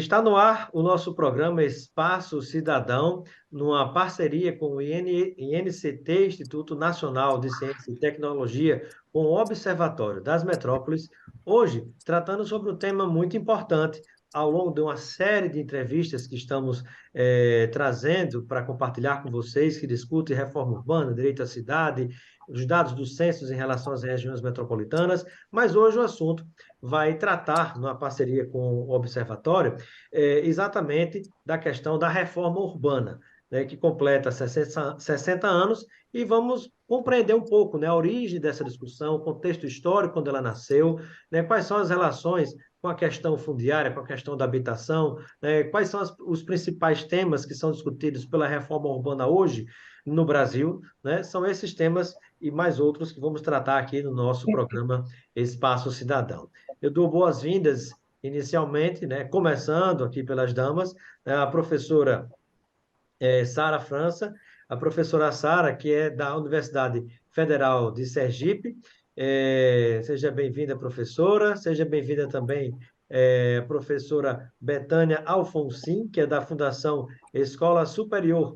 Está no ar o nosso programa Espaço Cidadão, numa parceria com o INCT, Instituto Nacional de Ciência e Tecnologia, com o Observatório das Metrópoles, hoje tratando sobre um tema muito importante, ao longo de uma série de entrevistas que estamos trazendo para compartilhar com vocês, que discutem reforma urbana, direito à cidade, os dados dos censos em relação às regiões metropolitanas, mas hoje o assunto vai tratar, numa parceria com o Observatório, exatamente da questão da reforma urbana, né, que completa 60 anos, e vamos compreender um pouco, né, a origem dessa discussão, o contexto histórico quando ela nasceu, né, quais são as relações com a questão fundiária, com a questão da habitação, né, quais são os principais temas que são discutidos pela reforma urbana hoje no Brasil, né, são esses temas e mais outros que vamos tratar aqui no nosso programa Espaço Cidadão. Eu dou boas-vindas inicialmente, né, começando aqui pelas damas, a professora Sara França, a professora Sara, que é da Universidade Federal de Sergipe. Seja bem-vinda, professora. Seja bem-vinda também a professora Betânia Alfonsin, que é da Fundação Escola Superior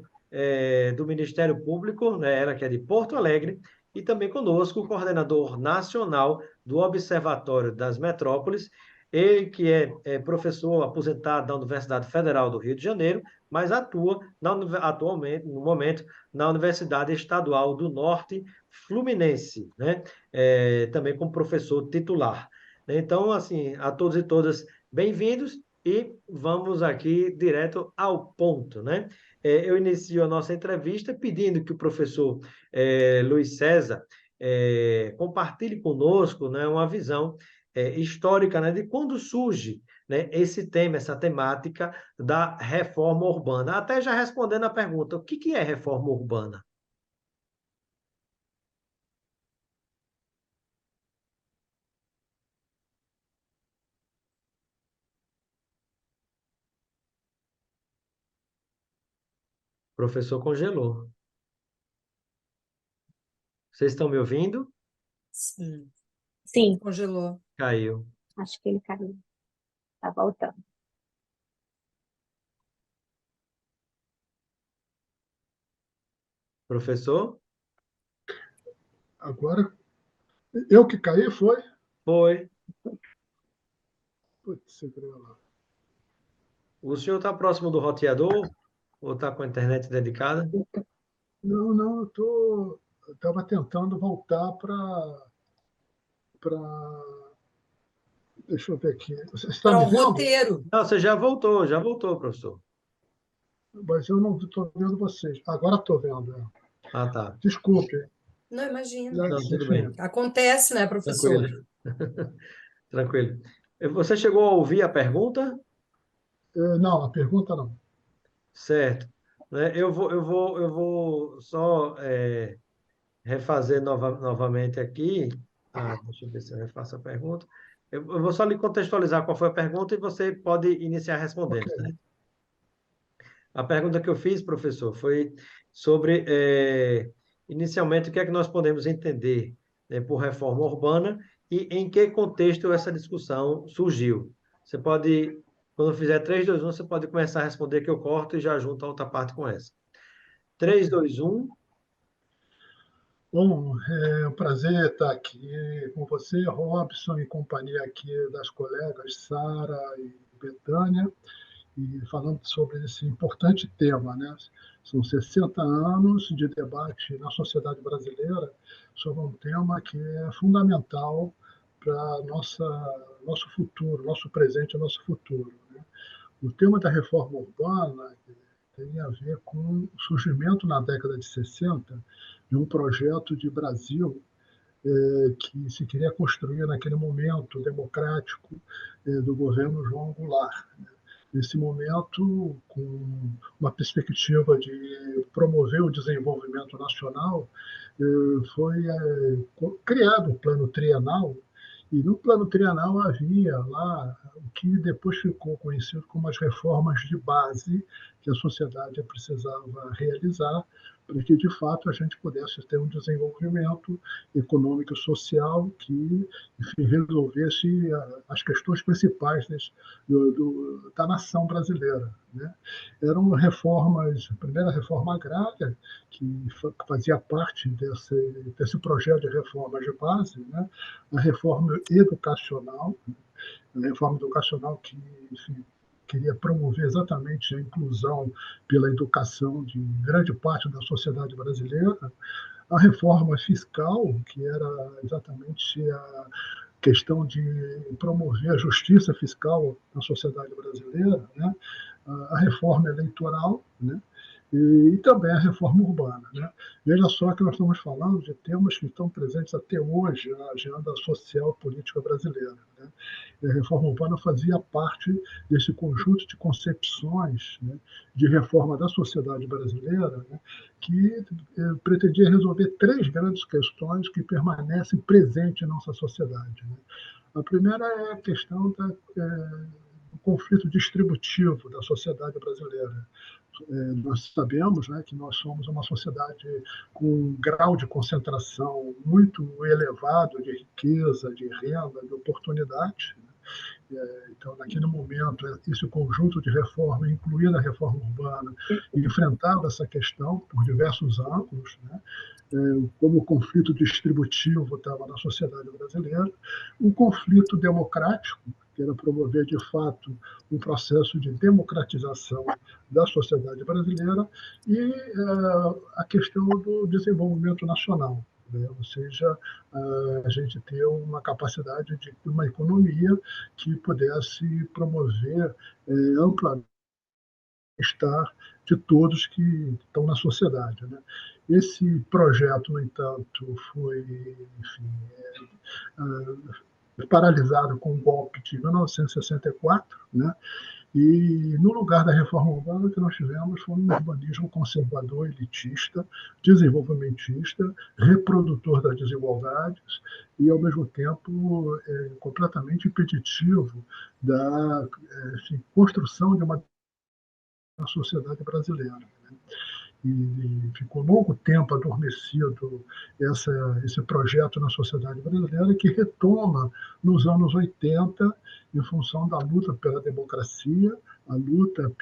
do Ministério Público, né, ela que é de Porto Alegre, e também conosco o coordenador nacional do Observatório das Metrópoles, ele que é professor aposentado da Universidade Federal do Rio de Janeiro, mas atua atualmente, no momento, na Universidade Estadual do Norte Fluminense, né? Também como professor titular. Então, assim, a todos e todas, bem-vindos e vamos aqui direto ao ponto, né? Eu inicio a nossa entrevista pedindo que o professor Luiz César compartilhe conosco, né, uma visão histórica, né, de quando surge, né, esse tema, essa temática da reforma urbana. Até já respondendo a pergunta, o que é reforma urbana? O professor congelou. Vocês estão me ouvindo? Sim, Sim, congelou. Caiu. acho que ele caiu. Tá voltando. Professor? Agora, eu que caí, foi? Foi. Putz, segurou lá. O senhor está próximo do roteador? Ou está com a internet dedicada? Não, eu estava tentando voltar para. Deixa eu ver aqui. Você está Para me o vendo? roteiro. Não, você já voltou, professor. Mas eu não estou vendo vocês. Agora estou vendo. Ah, tá. Desculpe. Não, imagina. Não, tudo Enfim, bem. Acontece, né, professor? Tranquilo. Tranquilo. Você chegou a ouvir a pergunta? não, a pergunta não. Certo. Né? Eu vou só refazer novamente aqui. Deixa eu ver se eu refaço a pergunta. Eu vou só lhe contextualizar qual foi a pergunta e você pode iniciar respondendo, Ok. certo? A pergunta que eu fiz, professor, foi sobre, inicialmente, o que é que nós podemos entender, né, por reforma urbana e em que contexto essa discussão surgiu. Você pode, quando eu fizer 3, 2, 1, você pode começar a responder que eu corto e já junto a outra parte com essa. 3, 2, 1. Bom, é um prazer estar aqui com você, Robson, e companhia aqui das colegas Sara e Betânia, e falando sobre esse importante tema, né? São 60 anos de debate na sociedade brasileira sobre um tema que é fundamental para nosso futuro, nosso presente e nosso futuro, né? O tema da reforma urbana tem a ver com o surgimento na década de 60 de um projeto de Brasil que se queria construir naquele momento democrático do governo João Goulart. Nesse momento, com uma perspectiva de promover o desenvolvimento nacional, foi criado o Plano Trienal, e no Plano Trienal havia lá o que depois ficou conhecido como as reformas de base, que a sociedade precisava realizar para que, de fato, a gente pudesse ter um desenvolvimento econômico e social que, enfim, resolvesse as questões principais da nação brasileira, né? Eram reformas, a primeira reforma agrária, que fazia parte desse projeto de reforma de base, né? A reforma educacional que, enfim, queria promover exatamente a inclusão pela educação de grande parte da sociedade brasileira, a reforma fiscal, que era exatamente a questão de promover a justiça fiscal na sociedade brasileira, né? A reforma eleitoral, né? E também a reforma urbana, né? Veja só que nós estamos falando de temas que estão presentes até hoje na agenda social e política brasileira, né? E a reforma urbana fazia parte desse conjunto de concepções, né, de reforma da sociedade brasileira, né, que pretendia resolver três grandes questões que permanecem presentes em nossa sociedade, né? A primeira é a questão do conflito distributivo da sociedade brasileira. Nós sabemos, né, que nós somos uma sociedade com um grau de concentração muito elevado de riqueza, de renda, de oportunidade. Então, naquele momento, esse conjunto de reforma, incluindo a reforma urbana, enfrentava essa questão por diversos ângulos, né? Como o conflito distributivo estava na sociedade brasileira, um conflito democrático, que era promover, de fato, um processo de democratização da sociedade brasileira, e a questão do desenvolvimento nacional, né? Ou seja, a gente ter uma capacidade de uma economia que pudesse promover amplamente o bem-estar de todos que estão na sociedade, né? Esse projeto, no entanto, foi, enfim, paralisado com o golpe de 1964, né? E no lugar da reforma urbana, o que nós tivemos foi um urbanismo conservador, elitista, desenvolvimentista, reprodutor das desigualdades e, ao mesmo tempo, completamente impeditivo da construção de uma sociedade brasileira, né? E ficou longo tempo adormecido esse projeto na sociedade brasileira, que retoma nos anos 80, em função da luta pela democracia, a luta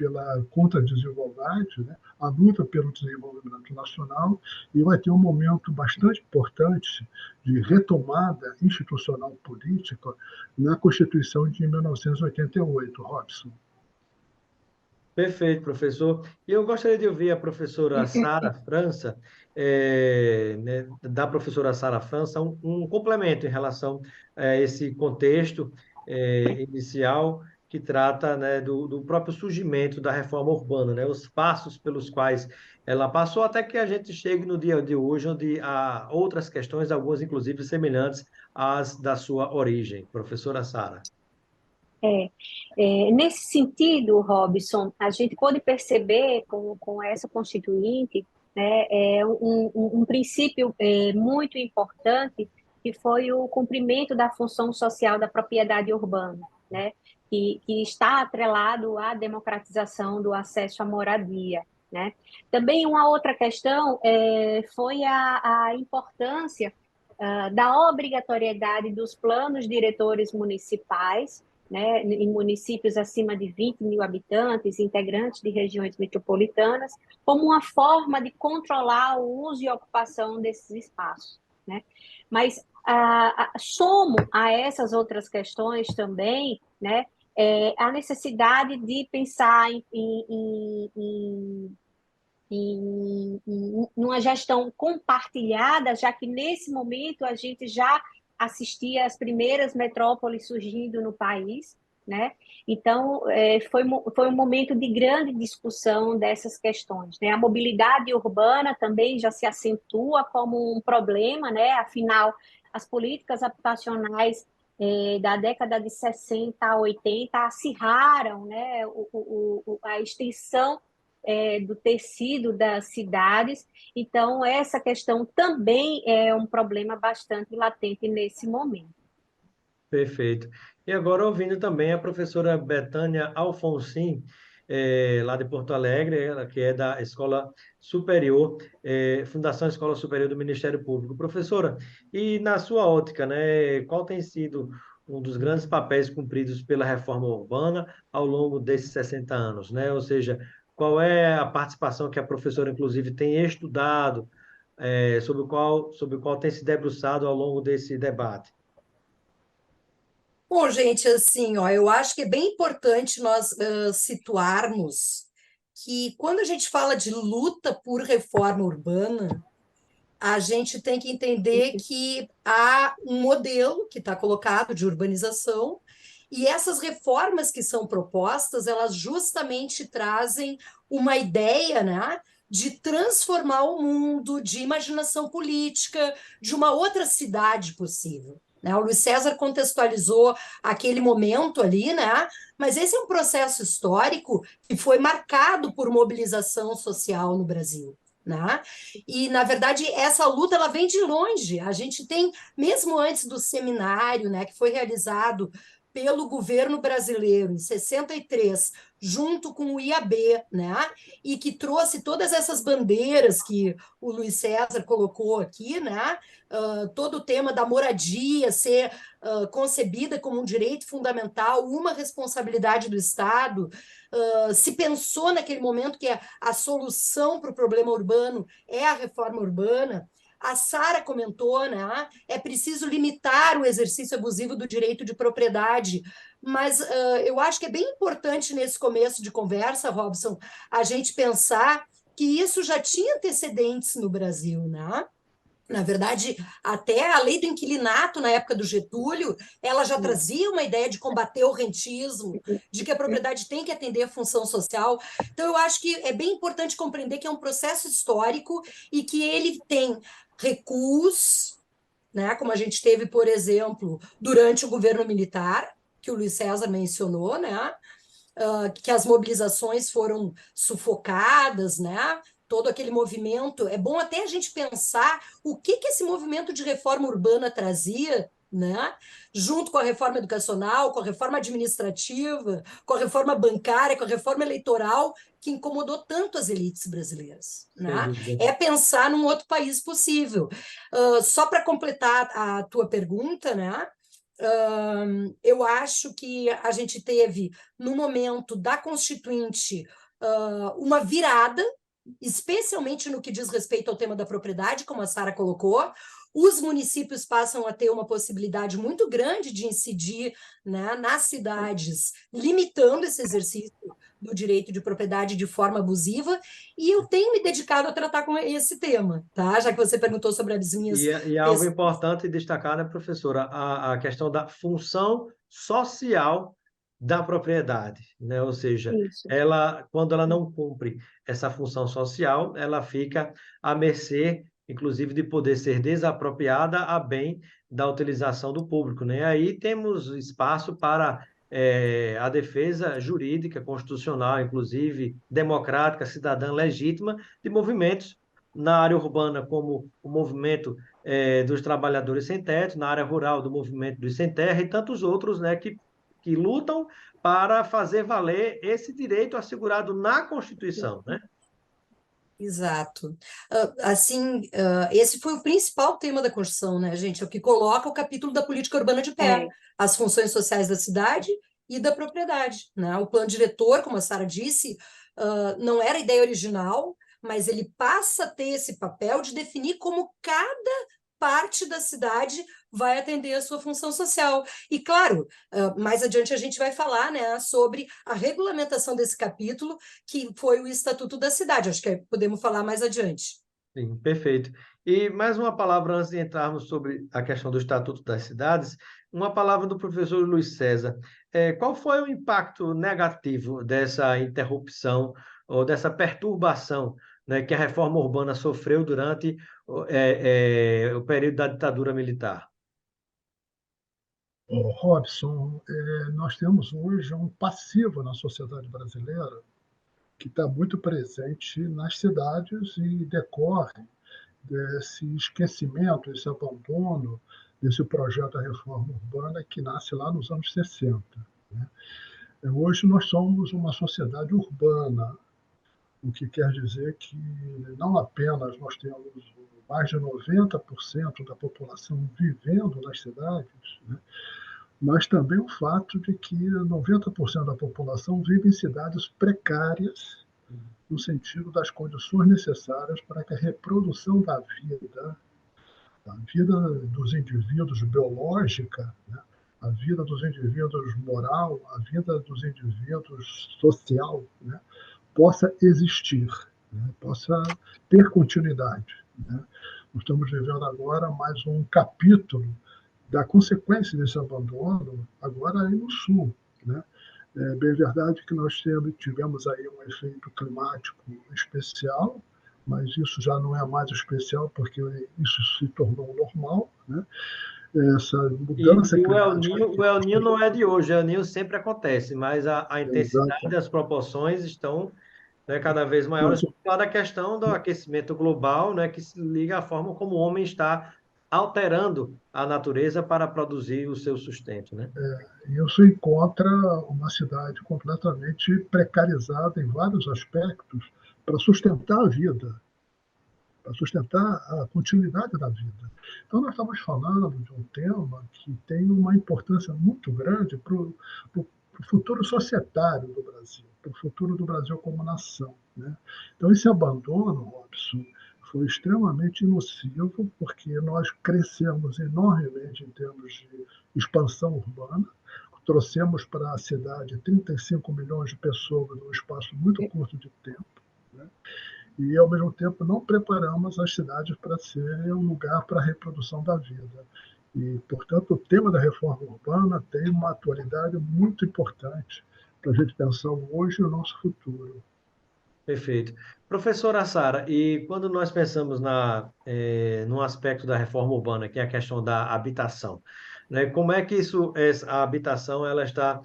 contra a desigualdade, né? A luta pelo desenvolvimento nacional, e vai ter um momento bastante importante de retomada institucional política na Constituição de 1988, Robson. Perfeito, professor. E eu gostaria de ouvir a professora Sara França, né, da professora Sara França, um complemento em relação a esse contexto inicial que trata, né, do próprio surgimento da reforma urbana, né, os passos pelos quais ela passou até que a gente chegue no dia de hoje, onde há outras questões, algumas inclusive semelhantes às da sua origem. Professora Sara. Nesse sentido, Robson, a gente pode perceber com essa constituinte, né, um princípio muito importante, que foi o cumprimento da função social da propriedade urbana, né, que está atrelado à democratização do acesso à moradia, né. Também uma outra questão foi a importância da obrigatoriedade dos planos diretores municipais, né, em municípios acima de 20 mil habitantes, integrantes de regiões metropolitanas, como uma forma de controlar o uso e ocupação desses espaços, né? Mas somo a essas outras questões também, né, a necessidade de pensar numa gestão compartilhada, já que nesse momento a gente já assistia às primeiras metrópoles surgindo no país, né? Então, foi um momento de grande discussão dessas questões, né? A mobilidade urbana também já se acentua como um problema, né? Afinal, as políticas habitacionais da década de 60 a 80 acirraram, né? A extensão do tecido das cidades. Então, essa questão também é um problema bastante latente nesse momento. Perfeito. E agora ouvindo também a professora Betânia Alfonsin, lá de Porto Alegre, ela que é da Escola Superior, Fundação Escola Superior do Ministério Público. Professora, e na sua ótica, né, qual tem sido um dos grandes papéis cumpridos pela reforma urbana ao longo desses 60 anos, né? Ou seja, qual é a participação que a professora, inclusive, tem estudado, sobre o qual tem se debruçado ao longo desse debate? Bom, gente, assim, ó, eu acho que é bem importante nós situarmos que quando a gente fala de luta por reforma urbana, a gente tem que entender que há um modelo que está colocado de urbanização, e essas reformas que são propostas, elas justamente trazem uma ideia, né, de transformar o mundo, de imaginação política, de uma outra cidade possível. Né? O Luiz César contextualizou aquele momento ali, né? Mas esse é um processo histórico que foi marcado por mobilização social no Brasil. Né? E, na verdade, essa luta ela vem de longe. A gente tem, mesmo antes do seminário, né, que foi realizado pelo governo brasileiro em 63, junto com o IAB, né, e que trouxe todas essas bandeiras que o Luiz César colocou aqui, né, todo o tema da moradia ser concebida como um direito fundamental, uma responsabilidade do Estado. Se pensou naquele momento que a solução para o problema urbano é a reforma urbana. A Sara comentou, né? É preciso limitar o exercício abusivo do direito de propriedade. Mas eu acho que é bem importante nesse começo de conversa, Robson, a gente pensar que isso já tinha antecedentes no Brasil, né? Na verdade, até a lei do inquilinato, na época do Getúlio, ela já trazia uma ideia de combater o rentismo, de que a propriedade tem que atender a função social. Então, eu acho que é bem importante compreender que é um processo histórico e que ele tem recuos, né, como a gente teve, por exemplo, durante o governo militar, que o Luiz César mencionou, né, que as mobilizações foram sufocadas, né? Todo aquele movimento. É bom até a gente pensar o que esse movimento de reforma urbana trazia, né? Junto com a reforma educacional, com a reforma administrativa, com a reforma bancária, com a reforma eleitoral, que incomodou tanto as elites brasileiras. Sem Né? dúvida. É pensar num outro país possível. Só para completar a tua pergunta, né? Eu acho que a gente teve, no momento da Constituinte, uma virada, especialmente no que diz respeito ao tema da propriedade, como a Sara colocou. Os municípios passam a ter uma possibilidade muito grande de incidir, né, nas cidades, limitando esse exercício do direito de propriedade de forma abusiva, e eu tenho me dedicado a tratar com esse tema, tá? Já que você perguntou sobre as minhas E algo pesquisas. importante destacar, né, professora, a questão da função social da propriedade, né? Ou seja, Isso. quando ela não cumpre essa função social, ela fica à mercê, inclusive, de poder ser desapropriada a bem da utilização do público, né? Aí temos espaço para a defesa jurídica, constitucional, inclusive democrática, cidadã, legítima, de movimentos na área urbana, como o movimento dos trabalhadores sem teto, na área rural, do movimento dos sem terra, e tantos outros, né, que lutam para fazer valer esse direito assegurado na Constituição, né? Exato. Assim, esse foi o principal tema da Constituição, né, gente? É o que coloca o capítulo da política urbana de pé, É, as funções sociais da cidade e da propriedade, né? O plano diretor, como a Sara disse, não era a ideia original, mas ele passa a ter esse papel de definir como cada parte da cidade vai atender a sua função social. E, claro, mais adiante a gente vai falar, né, sobre a regulamentação desse capítulo, que foi o Estatuto da Cidade. Acho que podemos falar mais adiante. Sim, perfeito. E mais uma palavra antes de entrarmos sobre a questão do Estatuto das Cidades, uma palavra do professor Luiz César. Qual foi o impacto negativo dessa interrupção ou dessa perturbação, né, que a reforma urbana sofreu durante o período da ditadura militar? Robson, nós temos hoje um passivo na sociedade brasileira que está muito presente nas cidades e decorre desse esquecimento, esse abandono desse projeto da reforma urbana que nasce lá nos anos 60. Né? Hoje nós somos uma sociedade urbana, o que quer dizer que não apenas nós temos mais de 90% da população vivendo nas cidades, né, mas também o fato de que 90% da população vive em cidades precárias, no sentido das condições necessárias para que a vida dos indivíduos biológica, né, a vida dos indivíduos moral, a vida dos indivíduos social, né, possa existir, né, possa ter continuidade. Né. Nós estamos vivendo agora mais um capítulo da consequência desse abandono, agora aí no Sul. Né. É bem verdade que nós tivemos aí um efeito climático especial, mas isso já não é mais especial porque isso se tornou normal. Né. Essa mudança E climática. O El Niño não é de hoje, o El Niño sempre acontece, mas a intensidade Exato. e as proporções estão, né, cada vez maiores Mas, por causa da questão do aquecimento global, né, que se liga à forma como o homem está alterando a natureza para produzir o seu sustento, né? isso encontra uma cidade completamente precarizada em vários aspectos para sustentar a vida, para sustentar a continuidade da vida. Então, nós estamos falando de um tema que tem uma importância muito grande para o futuro societário do Brasil, para o futuro do Brasil como nação. Né? Então, esse abandono, Robson, foi extremamente nocivo, porque nós crescemos enormemente em termos de expansão urbana, trouxemos para a cidade 35 milhões de pessoas num espaço muito curto de tempo, né? E, ao mesmo tempo, não preparamos as cidades para serem um lugar para a reprodução da vida. E, portanto, o tema da reforma urbana tem uma atualidade muito importante para a gente pensar o hoje e o nosso futuro. Perfeito. Professora Sara, e quando nós pensamos no aspecto da reforma urbana, que é a questão da habitação, né, como é que a habitação ela está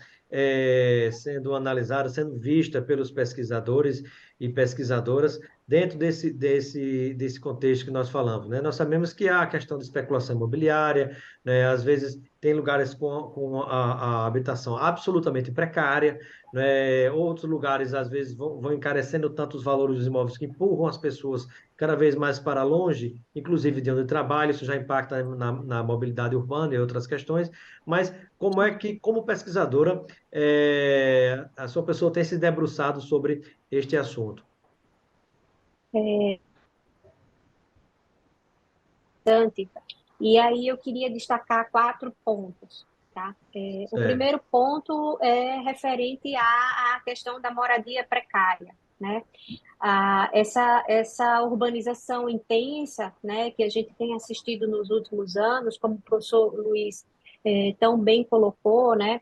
sendo analisada, sendo vista pelos pesquisadores e pesquisadoras dentro desse contexto que nós falamos, né? Nós sabemos que há a questão da especulação imobiliária, né? Às vezes tem lugares com a habitação absolutamente precária, né? Outros lugares, às vezes, vão encarecendo tanto os valores dos imóveis que empurram as pessoas cada vez mais para longe, inclusive de onde trabalham, isso já impacta na mobilidade urbana e outras questões, mas como é que, como pesquisadora, a sua pessoa tem se debruçado sobre este assunto? E aí eu queria destacar 4 pontos. Tá? O Certo. primeiro ponto é referente à questão da moradia precária. Né? Essa urbanização intensa, né, que a gente tem assistido nos últimos anos, como o professor Luiz tão bem colocou, né,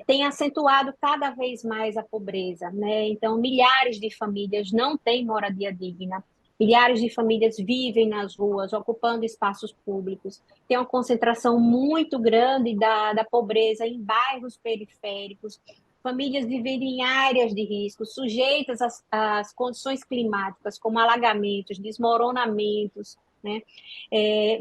tem acentuado cada vez mais a pobreza. Né? Então, milhares de famílias não têm moradia digna, milhares de famílias vivem nas ruas, ocupando espaços públicos. Tem uma concentração muito grande da pobreza em bairros periféricos, famílias vivendo em áreas de risco, sujeitas às condições climáticas, como alagamentos, desmoronamentos, né?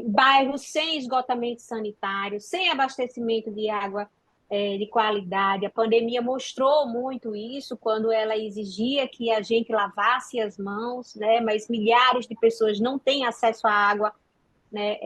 Bairros sem esgotamento sanitário, sem abastecimento de água de qualidade. A pandemia mostrou muito isso quando ela exigia que a gente lavasse as mãos, né? Mas milhares de pessoas não têm acesso à água, né?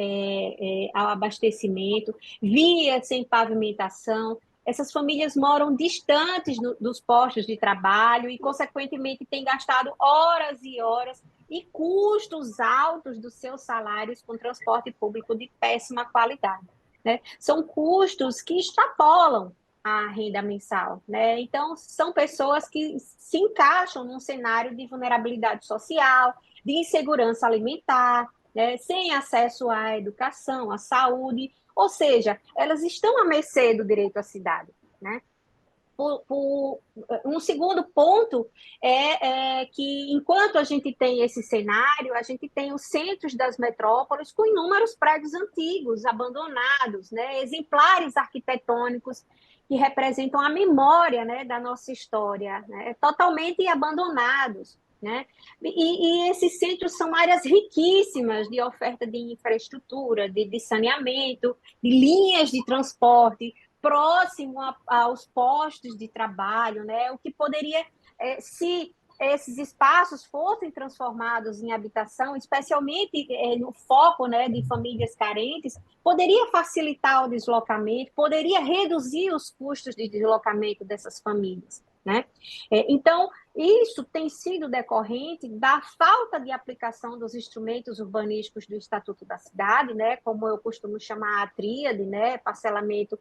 Ao abastecimento, vias sem pavimentação. Essas famílias moram distantes dos postos de trabalho e, consequentemente, têm gastado horas e horas e custos altos dos seus salários com transporte público de péssima qualidade. Né? São custos que extrapolam a renda mensal. Né? Então, são pessoas que se encaixam num cenário de vulnerabilidade social, de insegurança alimentar, né? Sem acesso à educação, à saúde, ou seja, elas estão à mercê do direito à cidade. Né? Um segundo ponto é que, enquanto a gente tem esse cenário, a gente tem os centros das metrópoles com inúmeros prédios antigos, abandonados, né, exemplares arquitetônicos que representam a memória, né, da nossa história, né, totalmente abandonados. Né? E esses centros são áreas riquíssimas de oferta de infraestrutura, de saneamento, de linhas de transporte, próximo aos postos de trabalho, né? O que poderia, se esses espaços fossem transformados em habitação, especialmente no foco, né, de famílias carentes, poderia facilitar o deslocamento, poderia reduzir os custos de deslocamento dessas famílias, né? Então, isso tem sido decorrente da falta de aplicação dos instrumentos urbanísticos do Estatuto da Cidade, né, como eu costumo chamar a tríade, né, parcelamento,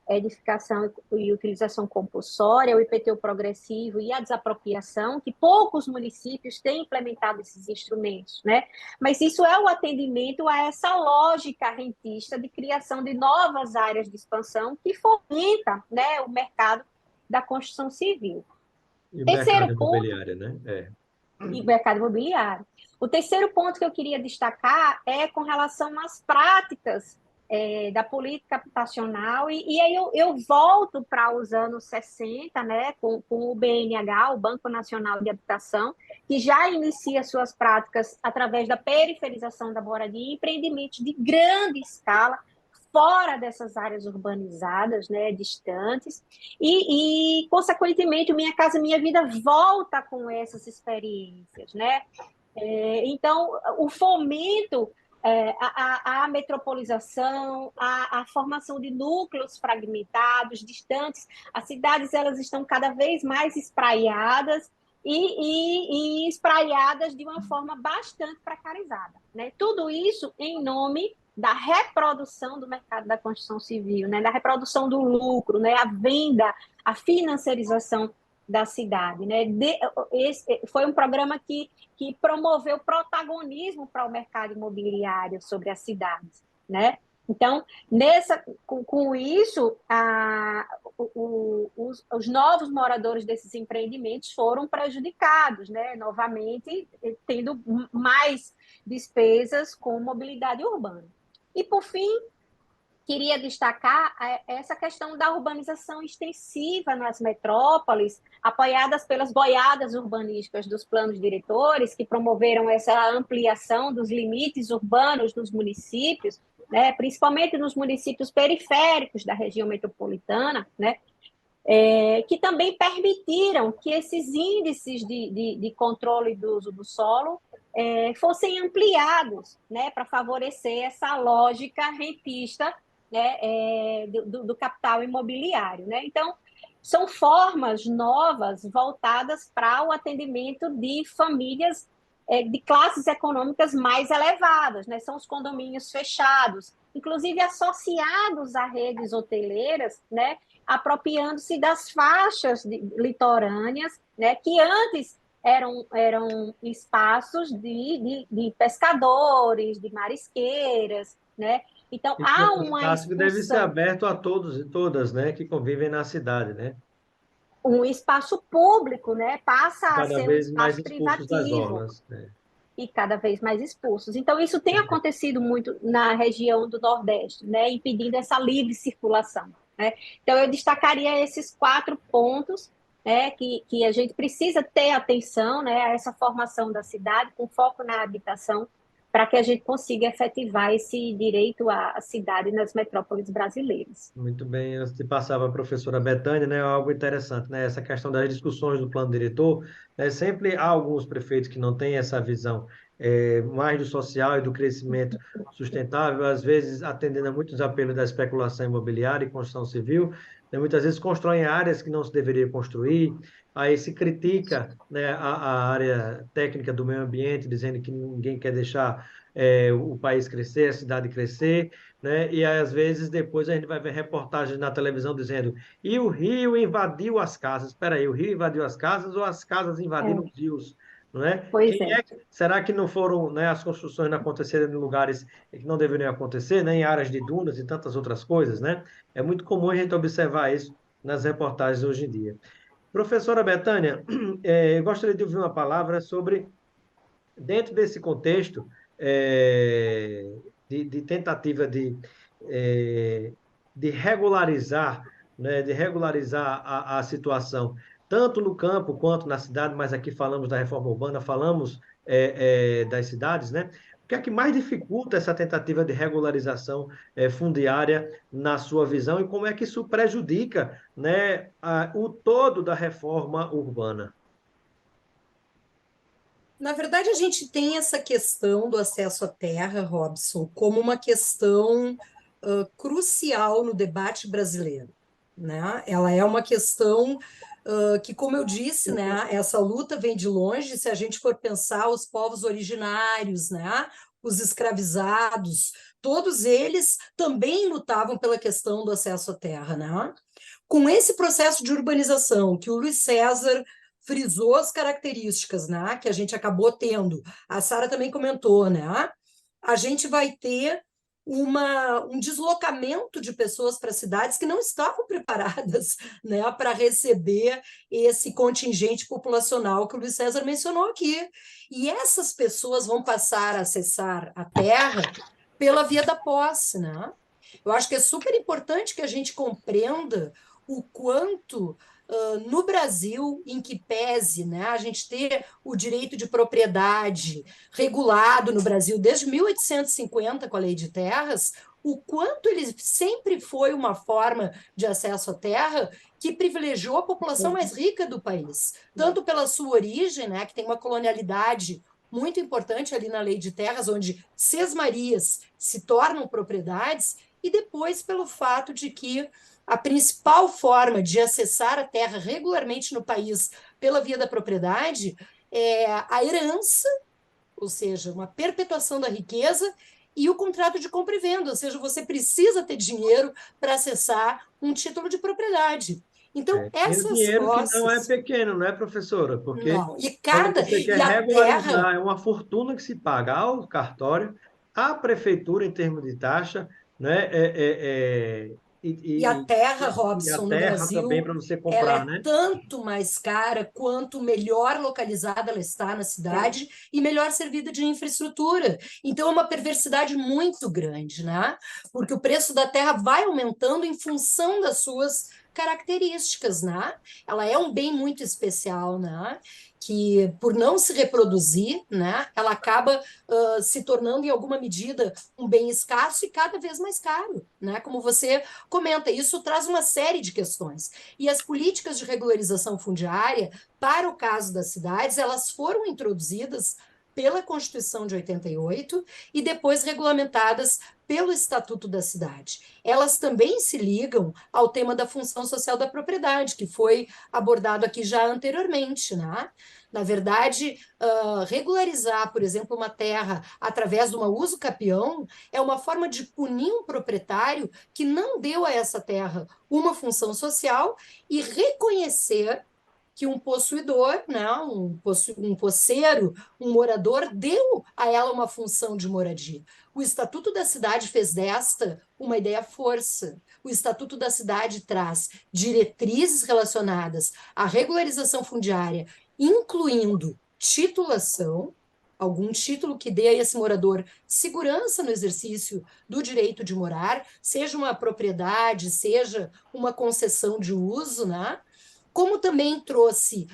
edificação e utilização compulsória, o IPTU progressivo e a desapropriação, que poucos municípios têm implementado esses instrumentos, né? Mas isso é o atendimento a essa lógica rentista de criação de novas áreas de expansão que fomenta, né, o mercado da construção civil. E o Terceiro mercado ponto, imobiliário, né? e mercado imobiliário. O terceiro ponto que eu queria destacar é com relação às práticas da política habitacional, e aí eu volto para os anos 60, né, com o BNH, o Banco Nacional de Habitação, que já inicia suas práticas através da periferização da moradia e empreendimentos de grande escala, fora dessas áreas urbanizadas, né, distantes, consequentemente, o Minha Casa Minha Vida volta com essas experiências, né? Então, o fomento, a metropolização, a formação de núcleos fragmentados, distantes, as cidades elas estão cada vez mais espraiadas e espraiadas de uma forma bastante precarizada, né? Tudo isso em nome da reprodução do mercado da construção civil, né? Da reprodução do lucro, né? A venda, a financiarização da cidade, né? Esse foi um programa que promoveu protagonismo para o mercado imobiliário sobre as cidades, né? Então, com isso, os novos moradores desses empreendimentos foram prejudicados, né? Novamente, tendo mais despesas com mobilidade urbana. E, por fim, queria destacar essa questão da urbanização extensiva nas metrópoles, apoiadas pelas boiadas urbanísticas dos planos diretores, que promoveram essa ampliação dos limites urbanos nos municípios, né, principalmente nos municípios periféricos da região metropolitana, né, que também permitiram que esses índices de controle do uso do solo fossem ampliados, né, para favorecer essa lógica rentista, né, do capital imobiliário, né? Então, são formas novas voltadas para o atendimento de famílias de classes econômicas mais elevadas, né? São os condomínios fechados, inclusive associados a redes hoteleiras, né? Apropriando-se das faixas litorâneas, né? Que antes eram espaços de pescadores, de marisqueiras, né? Então, Isso é há um uma espaço que deve ser expulsão, aberto a todos e todas, né, que convivem na cidade, né? um espaço público, né? Passa a Cada ser um vez mais espaço expulsos das privativo orlas, né? e cada vez mais expulsos. Então, isso tem acontecido muito na região do Nordeste, né? Impedindo essa livre circulação, né? Então, eu destacaria esses 4 pontos, né? Que a gente precisa ter atenção, né? A essa formação da cidade, com foco na habitação, para que a gente consiga efetivar esse direito à cidade nas metrópoles brasileiras. Muito bem, antes de passar para a professora Betânia, né, algo interessante, né, essa questão das discussões do plano diretor, né, sempre há alguns prefeitos que não têm essa visão mais do social e do crescimento sustentável, às vezes atendendo a muitos apelos da especulação imobiliária e construção civil, né, muitas vezes constroem áreas que não se deveria construir, aí se critica, né, a área técnica do meio ambiente, dizendo que ninguém quer deixar o país crescer, a cidade crescer, né? E às vezes depois a gente vai ver reportagens na televisão dizendo e o rio invadiu as casas. Espera aí, o rio invadiu as casas ou as casas invadiram os rios? Não é? Pois é. Será que não foram, né, as construções não aconteceram em lugares que não deveriam acontecer, né, em áreas de dunas e tantas outras coisas, né? É muito comum a gente observar isso nas reportagens hoje em dia. Professora Betânia, eu gostaria de ouvir uma palavra sobre, dentro desse contexto de tentativa eh, de regularizar, né, de regularizar a situação, tanto no campo quanto na cidade, mas aqui falamos da reforma urbana, falamos das cidades, né? O que é que mais dificulta essa tentativa de regularização fundiária na sua visão e como é que isso prejudica, né, o todo da reforma urbana? Na verdade, a gente tem essa questão do acesso à terra, Robson, como uma questão crucial no debate brasileiro, né? Ela é uma questão que, como eu disse, né, essa luta vem de longe. Se a gente for pensar os povos originários, né, os escravizados, todos eles também lutavam pela questão do acesso à terra, né? Com esse processo de urbanização que o Luiz César frisou as características, né, que a gente acabou tendo, a Sara também comentou, né, a gente vai ter um deslocamento de pessoas para cidades que não estavam preparadas, né, para receber esse contingente populacional que o Luiz César mencionou aqui. E essas pessoas vão passar a acessar a terra pela via da posse, né? Eu acho que é super importante que a gente compreenda o quanto no Brasil, em que pese, né, a gente ter o direito de propriedade regulado no Brasil desde 1850 com a Lei de Terras, o quanto ele sempre foi uma forma de acesso à terra que privilegiou a população mais rica do país, tanto pela sua origem, né, que tem uma colonialidade muito importante ali na Lei de Terras, onde sesmarias se tornam propriedades, e depois pelo fato de que a principal forma de acessar a terra regularmente no país pela via da propriedade é a herança, ou seja, uma perpetuação da riqueza, e o contrato de compra e venda, ou seja, você precisa ter dinheiro para acessar um título de propriedade. Então, E o essas dinheiro que não é posses... pequeno, não é, professora? Porque Não, quando você quer e a terra... regularizar, é uma fortuna que se paga ao cartório, à prefeitura em termos de taxa, né? E a terra, E a Robson, no terra também Brasil, para você ela comprar, é né? tanto mais cara quanto melhor localizada ela está na cidade e melhor servida de infraestrutura. Então, é uma perversidade muito grande, né? Porque o preço da terra vai aumentando em função das suas características, né? Ela é um bem muito especial, né? Que, por não se reproduzir, né? Ela acaba se tornando, em alguma medida, um bem escasso e cada vez mais caro, né? Como você comenta, isso traz uma série de questões. E as políticas de regularização fundiária, para o caso das cidades, elas foram introduzidas pela Constituição de 88 e depois regulamentadas pelo Estatuto da Cidade. Elas também se ligam ao tema da função social da propriedade, que foi abordado aqui já anteriormente, né? Na verdade, regularizar, por exemplo, uma terra através de uma uso capião é uma forma de punir um proprietário que não deu a essa terra uma função social e reconhecer que um possuidor, né, um posseiro, um morador, deu a ela uma função de moradia. O Estatuto da Cidade fez desta uma ideia-força. O Estatuto da Cidade traz diretrizes relacionadas à regularização fundiária, incluindo titulação, algum título que dê a esse morador segurança no exercício do direito de morar, seja uma propriedade, seja uma concessão de uso, né? Como também trouxe,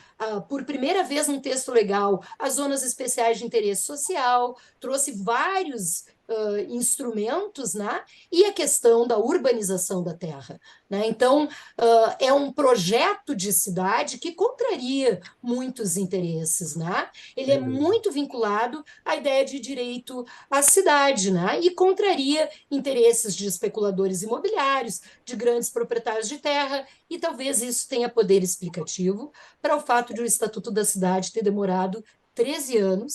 por primeira vez num texto legal, as zonas especiais de interesse social, trouxe vários instrumentos, né? E a questão da urbanização da terra, né? Então, é um projeto de cidade que contraria muitos interesses, né? Ele é Sem dúvida. muito vinculado à ideia de direito à cidade, né? E contraria interesses de especuladores imobiliários, de grandes proprietários de terra, e talvez isso tenha poder explicativo para o fato de o Estatuto da Cidade ter demorado 13 anos,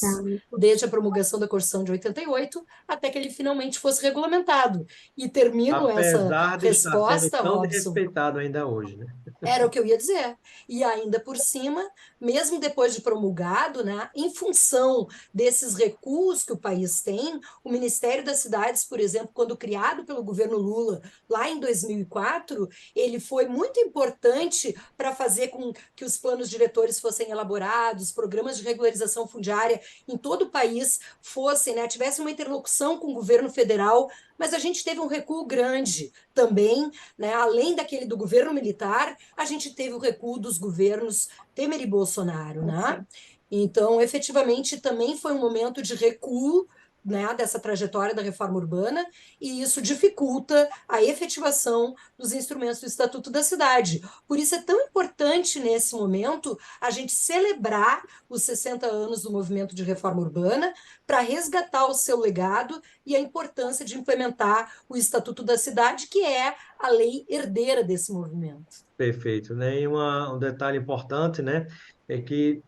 desde a promulgação da Constituição de 88, até que ele finalmente fosse regulamentado. E termino essa Apesar de estar sendo resposta, tão Robson, desrespeitado ainda hoje, né? era o que eu ia dizer. E ainda por cima, mesmo depois de promulgado, né, em função desses recuos que o país tem, o Ministério das Cidades, por exemplo, quando criado pelo governo Lula, lá em 2004, ele foi muito importante para fazer com que os planos diretores fossem elaborados, programas de regularização fundiária em todo o país fossem, né, tivesse uma interlocução com o governo federal, mas a gente teve um recuo grande também, né, além daquele do governo militar, a gente teve o recuo dos governos Temer e Bolsonaro, né? Então, efetivamente, também foi um momento de recuo né, dessa trajetória da reforma urbana, e isso dificulta a efetivação dos instrumentos do Estatuto da Cidade. Por isso é tão importante, nesse momento, a gente celebrar os 60 anos do movimento de reforma urbana para resgatar o seu legado e a importância de implementar o Estatuto da Cidade, que é a lei herdeira desse movimento. Perfeito, né? E um detalhe importante, né, é que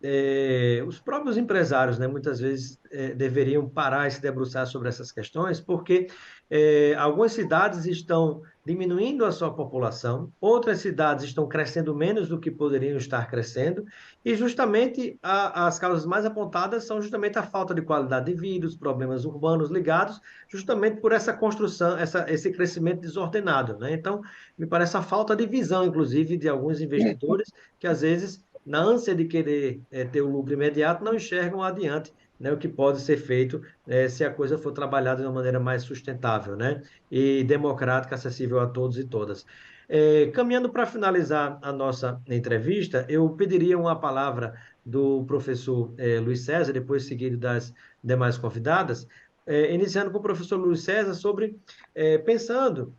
os próprios empresários, né, muitas vezes deveriam parar e se debruçar sobre essas questões, porque algumas cidades estão diminuindo a sua população, outras cidades estão crescendo menos do que poderiam estar crescendo, e justamente as causas mais apontadas são justamente a falta de qualidade de vida, os problemas urbanos ligados justamente por essa construção, esse crescimento desordenado, né? Então, me parece a falta de visão, inclusive, de alguns investidores que, às vezes, na ânsia de querer ter o lucro imediato, não enxergam adiante, né, o que pode ser feito se a coisa for trabalhada de uma maneira mais sustentável, né, e democrática, acessível a todos e todas. Caminhando para finalizar a nossa entrevista, eu pediria uma palavra do professor Luiz César, depois seguido das demais convidadas, iniciando com o professor Luiz César sobre, pensando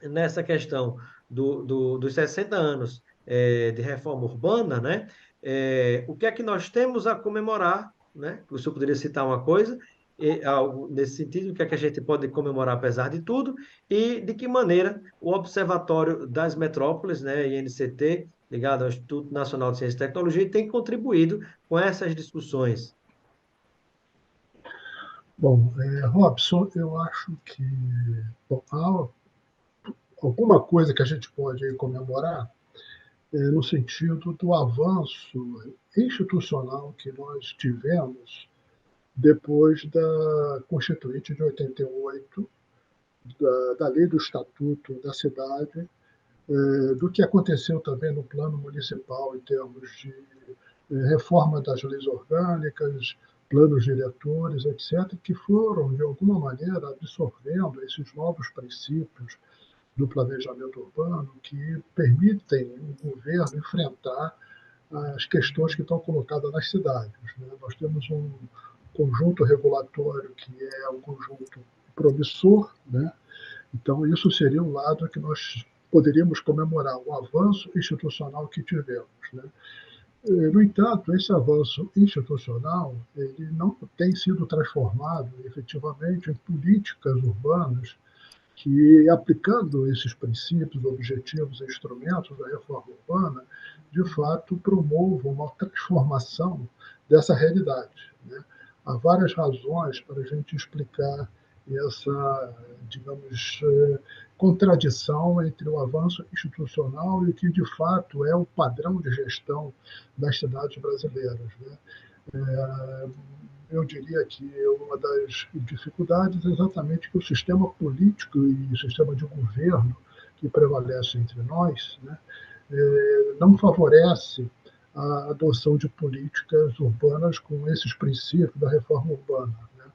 nessa questão dos 60 anos de reforma urbana, né? O que é que nós temos a comemorar, né? O senhor poderia citar uma coisa, algo nesse sentido, o que é que a gente pode comemorar apesar de tudo, e de que maneira o Observatório das Metrópoles, né, INCT, ligado ao Instituto Nacional de Ciência e Tecnologia, tem contribuído com essas discussões. Bom, Robson, eu acho que bom, há alguma coisa que a gente pode aí comemorar no sentido do avanço institucional que nós tivemos depois da Constituinte de 88, da lei do Estatuto da Cidade, do que aconteceu também no plano municipal em termos de reforma das leis orgânicas, planos diretores, etc., que foram, de alguma maneira, absorvendo esses novos princípios do planejamento urbano que permitem o governo enfrentar as questões que estão colocadas nas cidades, né? Nós temos um conjunto regulatório que é um conjunto promissor, né? Então, isso seria um lado que nós poderíamos comemorar, o avanço institucional que tivemos, né? No entanto, esse avanço institucional ele não tem sido transformado efetivamente em políticas urbanas que, aplicando esses princípios, objetivos e instrumentos da reforma urbana, de fato promovam uma transformação dessa realidade, né? Há várias razões para a gente explicar essa, digamos, contradição entre o avanço institucional e o que de fato é o padrão de gestão das cidades brasileiras, né? Eu diria que uma das dificuldades é exatamente que o sistema político e o sistema de governo que prevalece entre nós, né, não favorece a adoção de políticas urbanas com esses princípios da reforma urbana, né?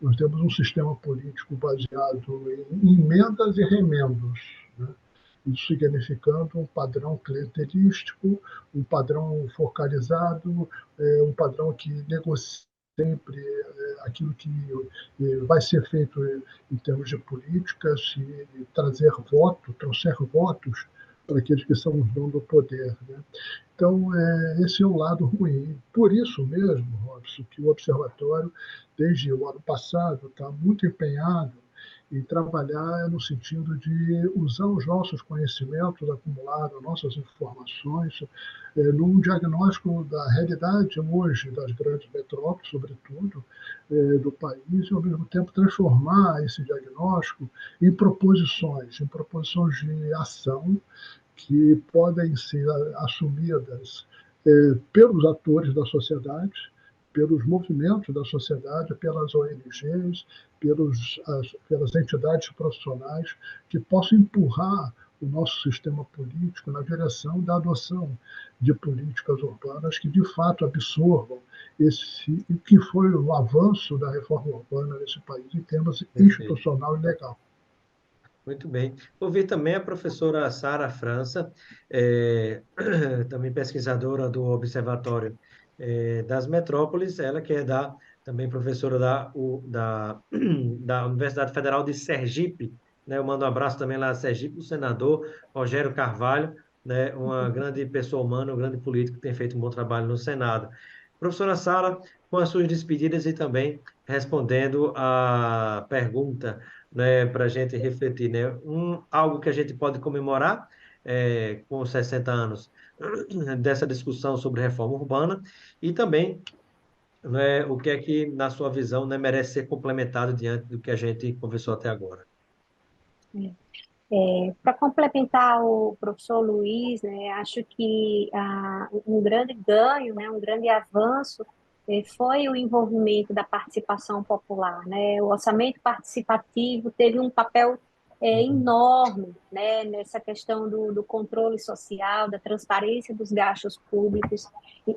Nós temos um sistema político baseado em emendas e remendos, né? Isso significando um padrão clientelístico, um padrão focalizado, um padrão que negocia sempre aquilo que vai ser feito em termos de políticas e trouxer votos para aqueles que são os donos do poder, né? Então, esse é o lado ruim. Por isso mesmo, Robson, que o Observatório, desde o ano passado, está muito empenhado em trabalhar no sentido de usar os nossos conhecimentos acumulados, nossas informações, num diagnóstico da realidade hoje das grandes metrópoles, sobretudo, do país, e, ao mesmo tempo, transformar esse diagnóstico em proposições de ação que podem ser assumidas pelos atores da sociedade, pelos movimentos da sociedade, pelas ONGs, pelas entidades profissionais, que possam empurrar o nosso sistema político na direção da adoção de políticas urbanas que, de fato, absorvam o que foi o avanço da reforma urbana nesse país em termos institucional e legal. Muito bem. Ouvi também a professora Sara França, também pesquisadora do Observatório das Metrópoles, ela que é da também professora da Universidade Federal de Sergipe, né? Eu mando um abraço também lá a Sergipe, o senador Rogério Carvalho, né? Uma grande pessoa humana, um grande político que tem feito um bom trabalho no Senado. Professora Sara, com as suas despedidas e também respondendo a pergunta, né, para a gente refletir, né? Algo que a gente pode comemorar com os 60 anos dessa discussão sobre reforma urbana e também, né, o que é que, na sua visão, né, merece ser complementado diante do que a gente conversou até agora. Para complementar o professor Luiz, né, acho que um grande ganho, né, um grande avanço foi o envolvimento da participação popular, né? O orçamento participativo teve um papel enorme, né, nessa questão do controle social, da transparência dos gastos públicos,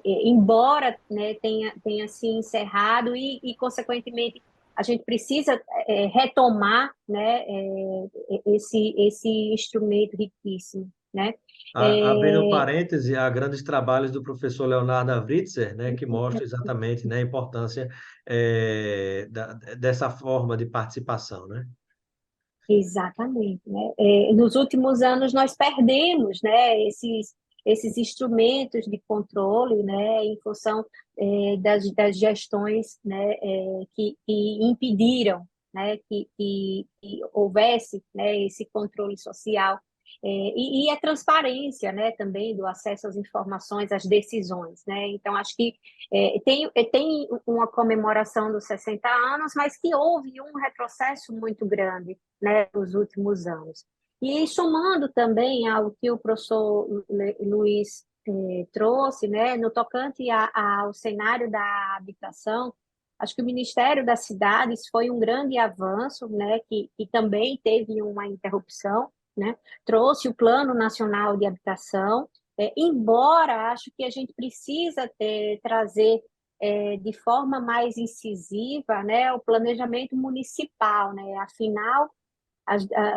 embora, né, tenha se encerrado consequentemente, a gente precisa retomar, né, esse instrumento riquíssimo, né? Abrindo parêntese, há grandes trabalhos do professor Leonardo Avritzer, né, que mostram exatamente, né, a importância dessa forma de participação, né? Exatamente, né? Nos últimos anos nós perdemos, né, esses instrumentos de controle, né, em função das gestões, né, que impediram, né, que houvesse, né, esse controle social e a transparência, né, também do acesso às informações, às decisões, né? Então acho que tem uma comemoração dos 60 anos, mas que houve um retrocesso muito grande, né, nos últimos anos. E somando também ao que o professor Luiz trouxe, né, no tocante ao cenário da habitação, acho que o Ministério das Cidades foi um grande avanço, né, que também teve uma interrupção, né, trouxe o Plano Nacional de Habitação, embora acho que a gente precisa trazer de forma mais incisiva, né, o planejamento municipal, né, afinal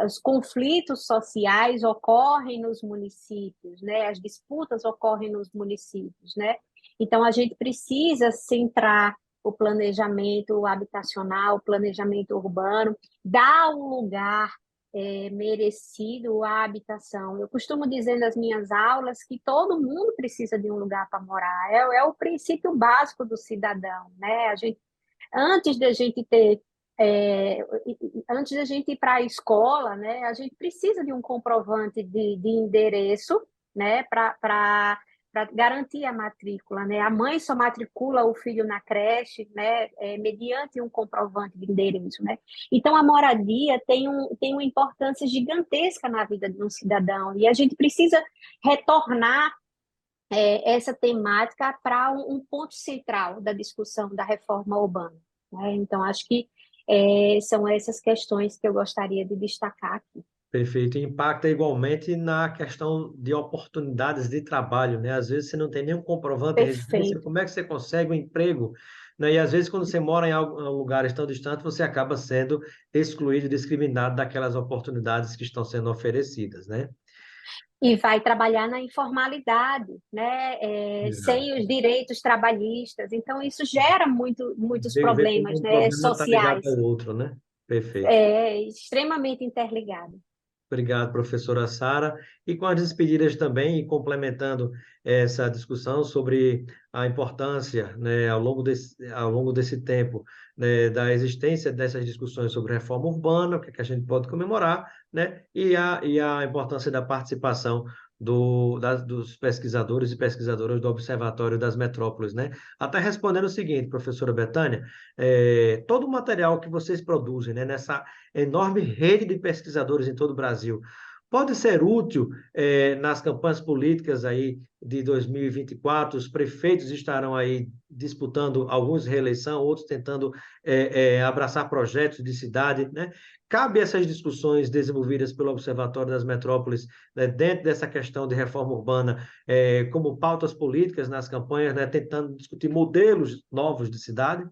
os conflitos sociais ocorrem nos municípios, né? As disputas ocorrem nos municípios, né? Então, a gente precisa centrar o planejamento habitacional, o planejamento urbano, dar um lugar merecido à habitação. Eu costumo dizer nas minhas aulas que todo mundo precisa de um lugar para morar. É o princípio básico do cidadão, né? Antes da gente ter é, antes da gente ir para a escola, né, a gente precisa de um comprovante de endereço, né, para garantir a matrícula, né? A mãe só matricula o filho na creche, né, mediante um comprovante de endereço, né? Então a moradia tem uma importância gigantesca na vida de um cidadão e a gente precisa retornar essa temática para um ponto central da discussão da reforma urbana, né? Então, acho que são essas questões que eu gostaria de destacar aqui. Perfeito. Impacta igualmente na questão de oportunidades de trabalho, né? Às vezes você não tem nenhum comprovante de residência, Perfeito. como é que você consegue um emprego? Né? E às vezes quando você mora em lugares tão distantes, você acaba sendo excluído, discriminado daquelas oportunidades que estão sendo oferecidas, né? E vai trabalhar na informalidade, né? Exato. Sem os direitos trabalhistas. Então, isso gera muitos Vê como problemas, um né? problema está ligado Sociais. ao outro, né? Perfeito. Extremamente interligado. Obrigado, professora Sara. E com as despedidas também, e complementando essa discussão sobre a importância, né, ao longo desse tempo, né, da existência dessas discussões sobre reforma urbana, o que é que a gente pode comemorar, né, e a importância da participação dos pesquisadores e pesquisadoras do Observatório das Metrópoles, né? Até respondendo o seguinte, professora Betânia, todo o material que vocês produzem, né, nessa enorme rede de pesquisadores em todo o Brasil. Pode ser útil nas campanhas políticas aí de 2024, os prefeitos estarão aí disputando alguns reeleição, outros tentando abraçar projetos de cidade, né? Cabe essas discussões desenvolvidas pelo Observatório das Metrópoles, né, dentro dessa questão de reforma urbana, como pautas políticas nas campanhas, né, tentando discutir modelos novos de cidade?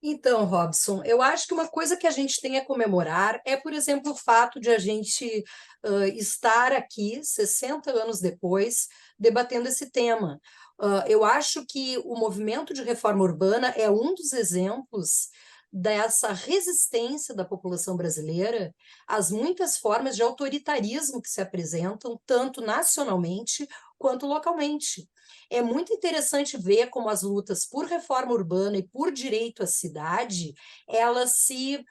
Então, Robson, eu acho que uma coisa que a gente tem a comemorar é, por exemplo, o fato de a gente estar aqui, 60 anos depois, debatendo esse tema. Eu acho que o movimento de reforma urbana é um dos exemplos dessa resistência da população brasileira às muitas formas de autoritarismo que se apresentam, tanto nacionalmente quanto localmente. É muito interessante ver como as lutas por reforma urbana e por direito à cidade, elas se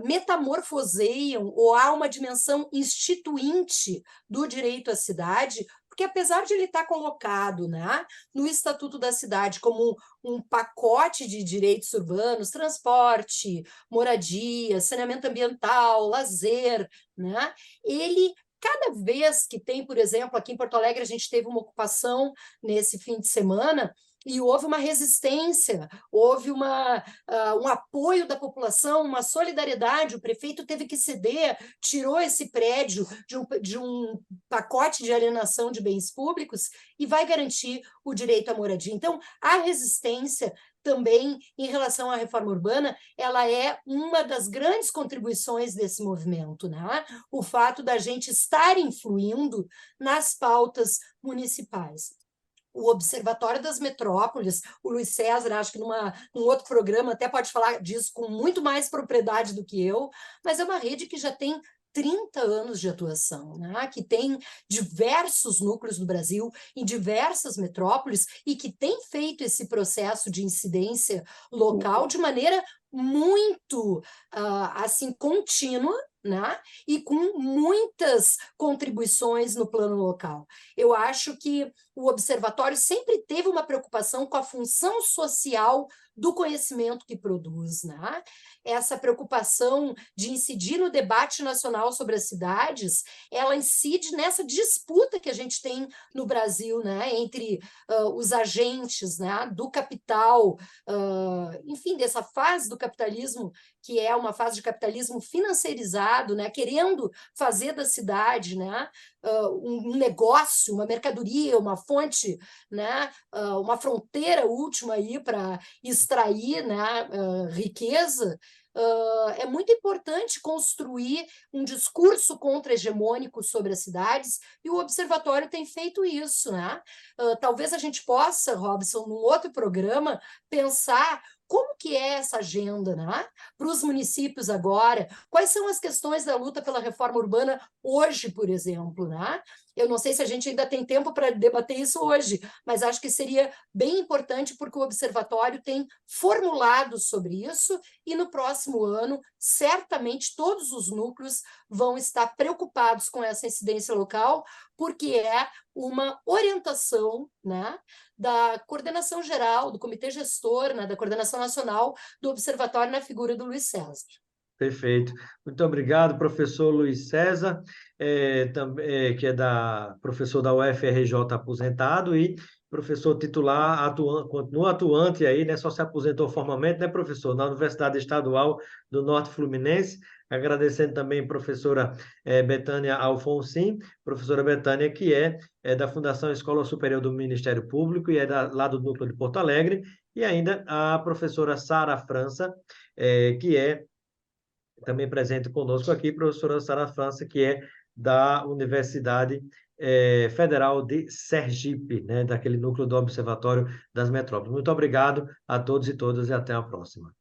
metamorfoseiam, ou há uma dimensão instituinte do direito à cidade, porque apesar de ele estar colocado, né, no Estatuto da Cidade como um pacote de direitos urbanos, transporte, moradia, saneamento ambiental, lazer, né, ele, cada vez que tem, por exemplo, aqui em Porto Alegre a gente teve uma ocupação nesse fim de semana, e houve uma resistência, houve um apoio da população, uma solidariedade, o prefeito teve que ceder, tirou esse prédio de um pacote de alienação de bens públicos e vai garantir o direito à moradia. Então, a resistência também em relação à reforma urbana, ela é uma das grandes contribuições desse movimento, né? O fato da gente estar influindo nas pautas municipais. O Observatório das Metrópoles, o Luiz César, acho que num outro programa até pode falar disso com muito mais propriedade do que eu, mas é uma rede que já tem 30 anos de atuação, né? Que tem diversos núcleos do Brasil, em diversas metrópoles, e que tem feito esse processo de incidência local de maneira muito assim, contínua, né? E com muitas contribuições no plano local. Eu acho que o observatório sempre teve uma preocupação com a função social do conhecimento que produz, né? Essa preocupação de incidir no debate nacional sobre as cidades, ela incide nessa disputa que a gente tem no Brasil, né? Entre os agentes, né? Do capital, enfim, dessa fase do capitalismo, que é uma fase de capitalismo financeirizado, né? Querendo fazer da cidade, né? Um negócio, uma mercadoria, uma fonte, né? Uma fronteira última aí para extrair, né? Riqueza. É muito importante construir um discurso contra-hegemônico sobre as cidades, e o Observatório tem feito isso, né? Talvez a gente possa, Robson, num outro programa, pensar como que é essa agenda, né? Para os municípios agora, quais são as questões da luta pela reforma urbana hoje, por exemplo, né? Eu não sei se a gente ainda tem tempo para debater isso hoje, mas acho que seria bem importante, porque o Observatório tem formulado sobre isso, e no próximo ano, certamente, todos os núcleos vão estar preocupados com essa incidência local, porque é uma orientação, né, da coordenação geral, do comitê gestor, né, da coordenação nacional do Observatório, na figura do Luiz César. Perfeito. Muito obrigado, professor Luiz César, que é professor da UFRJ aposentado e professor titular, continua atuante aí, né? Só se aposentou formalmente, né, professor? Na Universidade Estadual do Norte Fluminense. Agradecendo também a professora Betânia Alfonsin, professora Betânia, que é da Fundação Escola Superior do Ministério Público e é lá do Núcleo de Porto Alegre, e ainda a professora Sara França, que é também presente conosco aqui, professora Sara França, que é da Universidade Federal de Sergipe, né, daquele núcleo do Observatório das Metrópoles. Muito obrigado a todos e todas e até a próxima.